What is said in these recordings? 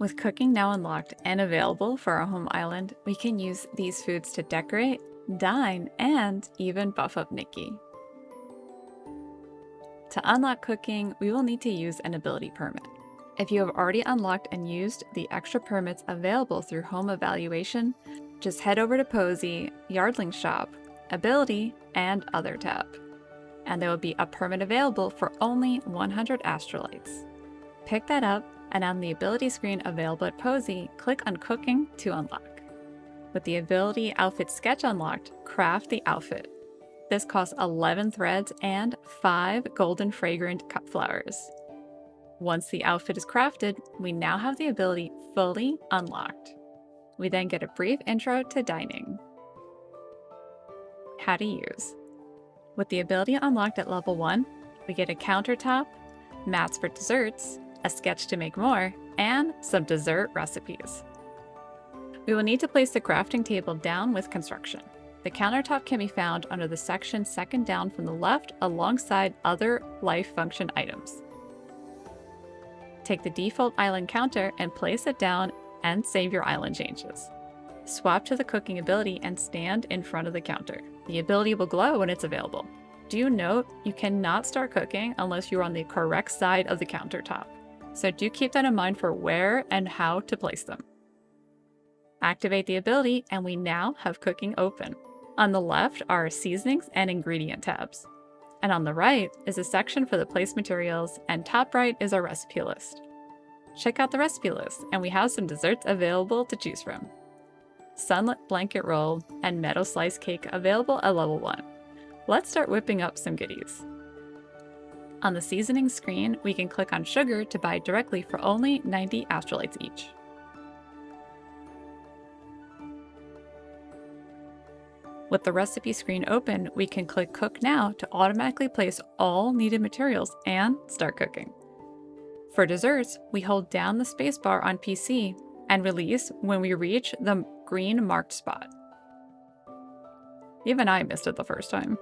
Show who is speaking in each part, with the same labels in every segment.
Speaker 1: With cooking now unlocked and available for our home island, we can use these foods to decorate, dine, and even buff up Nikki. To unlock cooking, we will need to use an ability permit. If you have already unlocked and used the extra permits available through Home Evaluation, just head over to Posy, Yardling Shop, Ability, and Other tab. And there will be a permit available for only 100 astrolites. Pick that up, and on the ability screen available at Posy, click on Cooking to unlock. With the ability outfit sketch unlocked, craft the outfit. This costs 11 threads and 5 golden fragrant cut flowers. Once the outfit is crafted, we now have the ability fully unlocked. We then get a brief intro to dining. How to use. With the ability unlocked at level 1, we get a countertop, mats for desserts, a sketch to make more, and some dessert recipes. We will need to place the crafting table down with construction. The countertop can be found under the section second down from the left alongside other life function items. Take the default island counter and place it down and save your island changes. Swap to the cooking ability and stand in front of the counter. The ability will glow when it's available. Do note you cannot start cooking unless you are on the correct side of the countertop. So do keep that in mind for where and how to place them. Activate the ability and we now have cooking open. On the left are seasonings and ingredient tabs. And on the right is a section for the place materials, and top right is our recipe list. Check out the recipe list, and we have some desserts available to choose from. Sunlit blanket roll and meadow slice cake available at level 1. Let's start whipping up some goodies. On the seasoning screen, we can click on sugar to buy directly for only 90 astrolites each. With the recipe screen open, we can click Cook Now to automatically place all needed materials and start cooking. For desserts, we hold down the spacebar on PC and release when we reach the green marked spot. Even I missed it the first time.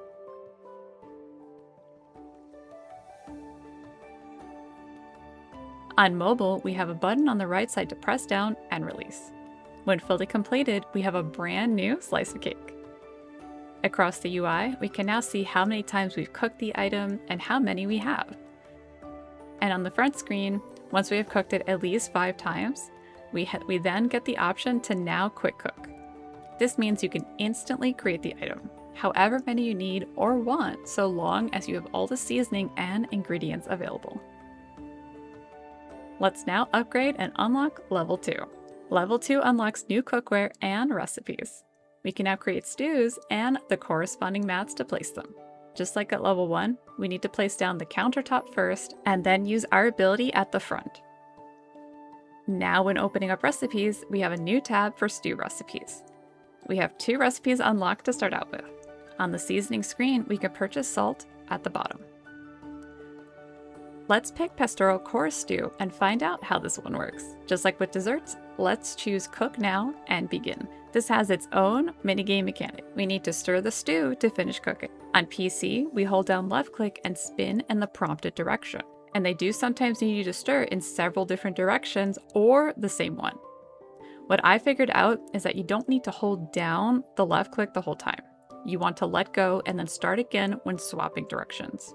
Speaker 1: On mobile, we have a button on the right side to press down and release. When fully completed, we have a brand new slice of cake. Across the UI, we can now see how many times we've cooked the item and how many we have. And on the front screen, once we have cooked it at least 5 times, we then get the option to now quick cook. This means you can instantly create the item, however many you need or want, so long as you have all the seasoning and ingredients available. Let's now upgrade and unlock level 2. Level 2 unlocks new cookware and recipes. We can now create stews and the corresponding mats to place them. Just like at level 1, we need to place down the countertop first and then use our ability at the front. Now when opening up recipes, we have a new tab for stew recipes. We have 2 recipes unlocked to start out with. On the seasoning screen, we can purchase salt at the bottom. Let's pick pastoral chorus stew and find out how this one works. Just like with desserts, let's choose Cook Now and Begin. This has its own minigame mechanic. We need to stir the stew to finish cooking. On PC, we hold down left click and spin in the prompted direction. And they do sometimes need you to stir in several different directions or the same one. What I figured out is that you don't need to hold down the left click the whole time. You want to let go and then start again when swapping directions.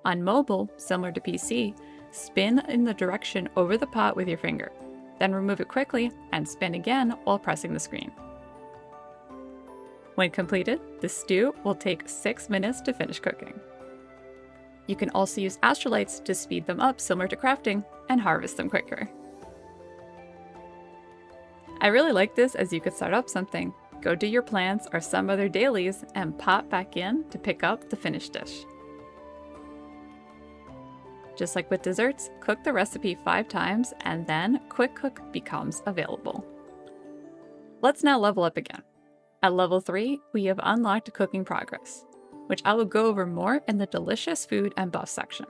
Speaker 1: On mobile, similar to PC, spin in the direction over the pot with your finger. Then remove it quickly and spin again while pressing the screen. When completed, the stew will take 6 minutes to finish cooking. You can also use astrolites to speed them up similar to crafting and harvest them quicker. I really like this as you could start up something, go do your plants or some other dailies, and pop back in to pick up the finished dish. Just like with desserts, cook the recipe 5 times and then Quick Cook becomes available. Let's now level up again. At level 3, we have unlocked Cooking Progress, which I will go over more in the delicious food and buff section.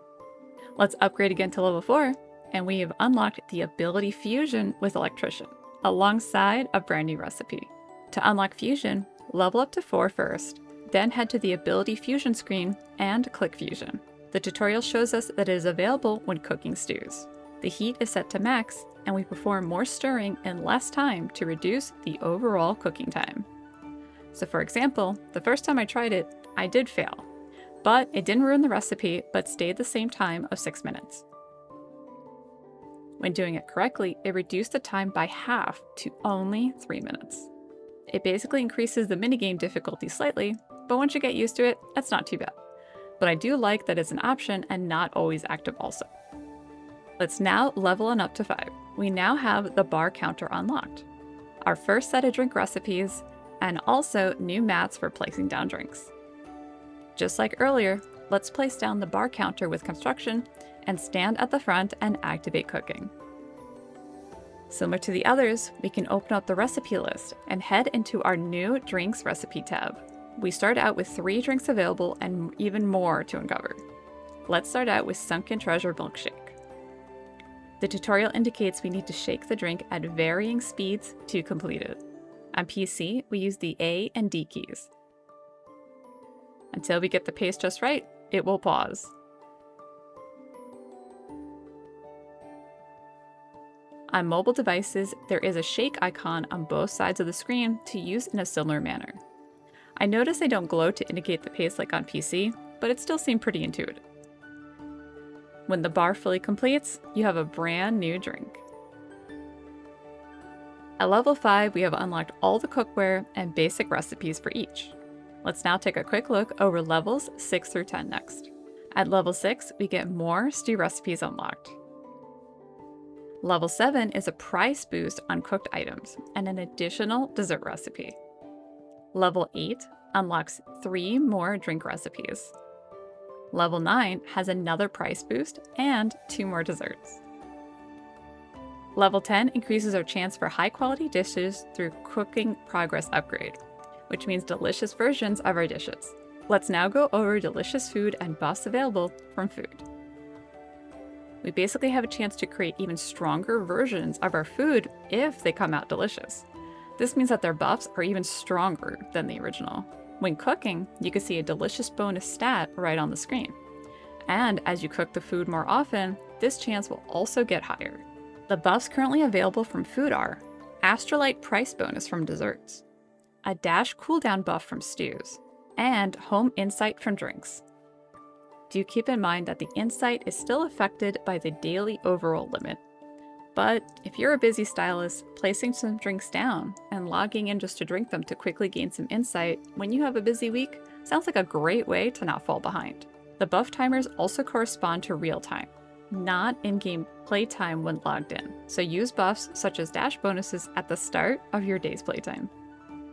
Speaker 1: Let's upgrade again to level 4, and we have unlocked the ability Fusion with Electrician, alongside a brand new recipe. To unlock Fusion, level up to 4 first, then head to the ability Fusion screen and click Fusion. The tutorial shows us that it is available when cooking stews. The heat is set to max, and we perform more stirring in less time to reduce the overall cooking time. So for example, the first time I tried it, I did fail, but it didn't ruin the recipe, but stayed the same time of 6 minutes. When doing it correctly, it reduced the time by half to only 3 minutes. It basically increases the minigame difficulty slightly, but once you get used to it, it's not too bad. But I do like that it's an option and not always active also. Let's now level on up to 5. We now have the bar counter unlocked, our first set of drink recipes, and also new mats for placing down drinks. Just like earlier, let's place down the bar counter with construction and stand at the front and activate cooking. Similar to the others, we can open up the recipe list and head into our new drinks recipe tab. We start out with 3 drinks available and even more to uncover. Let's start out with Sunken Treasure Milkshake. The tutorial indicates we need to shake the drink at varying speeds to complete it. On PC, we use the A and D keys. Until we get the pace just right, it will pause. On mobile devices, there is a shake icon on both sides of the screen to use in a similar manner. I notice they don't glow to indicate the pace like on PC, but it still seemed pretty intuitive. When the bar fully completes, you have a brand new drink. At level 5, we have unlocked all the cookware and basic recipes for each. Let's now take a quick look over levels 6 through 10 next. At level 6, we get more stew recipes unlocked. Level 7 is a price boost on cooked items and an additional dessert recipe. Level 8 unlocks 3 more drink recipes. Level 9 has another price boost and 2 more desserts. Level 10 increases our chance for high-quality dishes through Cooking Progress Upgrade, which means delicious versions of our dishes. Let's now go over delicious food and buffs available from food. We basically have a chance to create even stronger versions of our food if they come out delicious. This means that their buffs are even stronger than the original. When cooking, you can see a delicious bonus stat right on the screen. And as you cook the food more often, this chance will also get higher. The buffs currently available from food are Astrolite price bonus from desserts, a dash cooldown buff from stews, and home insight from drinks. Do keep in mind that the insight is still affected by the daily overall limit. But if you're a busy stylist, placing some drinks down and logging in just to drink them to quickly gain some insight when you have a busy week sounds like a great way to not fall behind. The buff timers also correspond to real time, not in-game playtime when logged in, so use buffs such as dash bonuses at the start of your day's playtime.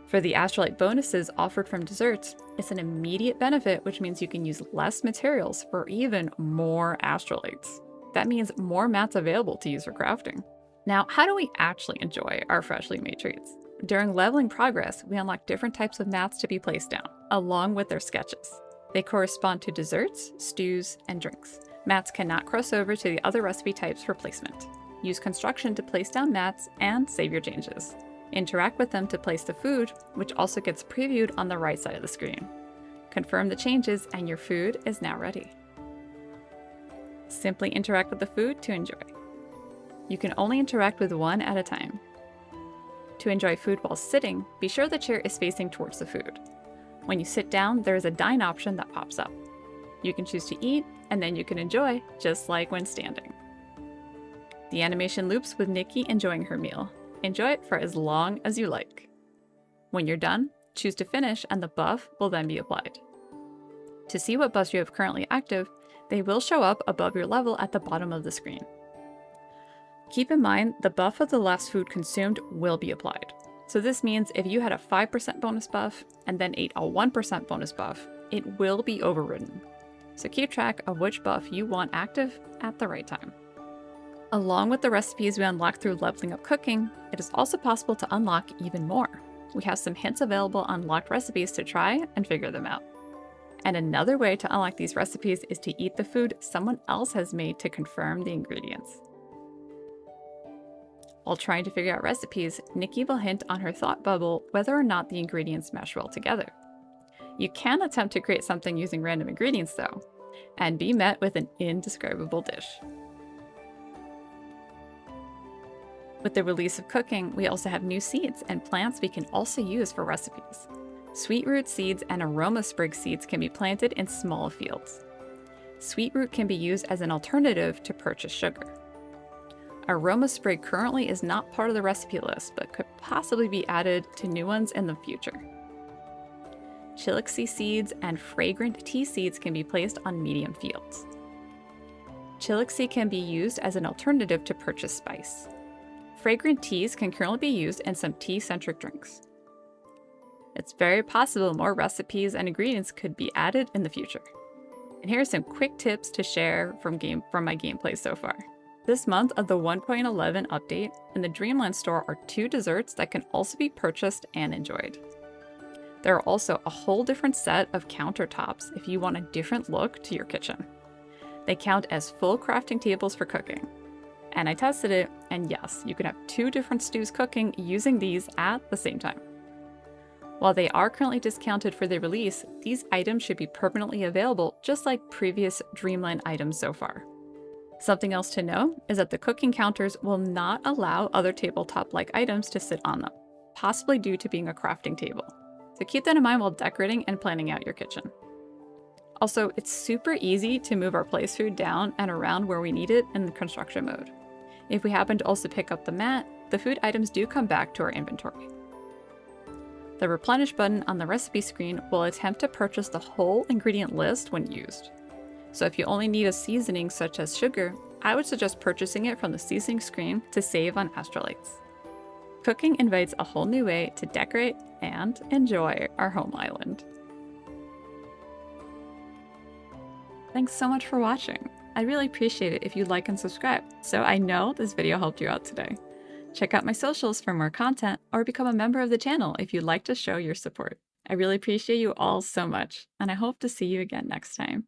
Speaker 1: For the Astrolite bonuses offered from desserts, it's an immediate benefit, which means you can use less materials for even more Astrolites. That means more mats available to use for crafting. Now, how do we actually enjoy our freshly made treats? During leveling progress, we unlock different types of mats to be placed down, along with their sketches. They correspond to desserts, stews, and drinks. Mats cannot cross over to the other recipe types for placement. Use construction to place down mats and save your changes. Interact with them to place the food, which also gets previewed on the right side of the screen. Confirm the changes and your food is now ready. Simply interact with the food to enjoy. You can only interact with one at a time. To enjoy food while sitting, be sure the chair is facing towards the food. When you sit down, there is a dine option that pops up. You can choose to eat, and then you can enjoy, just like when standing. The animation loops with Nikki enjoying her meal. Enjoy it for as long as you like. When you're done, choose to finish and the buff will then be applied. To see what buffs you have currently active, they will show up above your level at the bottom of the screen. Keep in mind, the buff of the last food consumed will be applied. So this means if you had a 5% bonus buff and then ate a 1% bonus buff, it will be overridden. So keep track of which buff you want active at the right time. Along with the recipes we unlock through leveling up cooking, it is also possible to unlock even more. We have some hints available on locked recipes to try and figure them out. And another way to unlock these recipes is to eat the food someone else has made to confirm the ingredients. While trying to figure out recipes, Nikki will hint on her thought bubble whether or not the ingredients mesh well together. You can attempt to create something using random ingredients though, and be met with an indescribable dish. With the release of cooking, we also have new seeds and plants we can also use for recipes. Sweetroot seeds and Aromasprig seeds can be planted in small fields. Sweetroot can be used as an alternative to purchased sugar. Aromasprig currently is not part of the recipe list, but could possibly be added to new ones in the future. Chillixy seeds and Fragrant tea seeds can be placed on medium fields. Chillixy can be used as an alternative to purchased spice. Fragrant teas can currently be used in some tea-centric drinks. It's very possible more recipes and ingredients could be added in the future. And here are some quick tips to share from my gameplay so far. This month of the 1.11 update, in the Dreamland store are 2 desserts that can also be purchased and enjoyed. There are also a whole different set of countertops if you want a different look to your kitchen. They count as full crafting tables for cooking. And I tested it, and yes, you can have 2 different stews cooking using these at the same time. While they are currently discounted for their release, these items should be permanently available just like previous Dreamland items so far. Something else to know is that the cooking counters will not allow other tabletop-like items to sit on them, possibly due to being a crafting table. So keep that in mind while decorating and planning out your kitchen. Also, it's super easy to move our place food down and around where we need it in the construction mode. If we happen to also pick up the mat, the food items do come back to our inventory. The replenish button on the recipe screen will attempt to purchase the whole ingredient list when used. So if you only need a seasoning such as sugar, I would suggest purchasing it from the seasoning screen to save on astrolites. Cooking invites a whole new way to decorate and enjoy our home island. Thanks so much for watching. I'd really appreciate it if you'd like and subscribe, so I know this video helped you out today. Check out my socials for more content, or become a member of the channel if you'd like to show your support. I really appreciate you all so much, and I hope to see you again next time.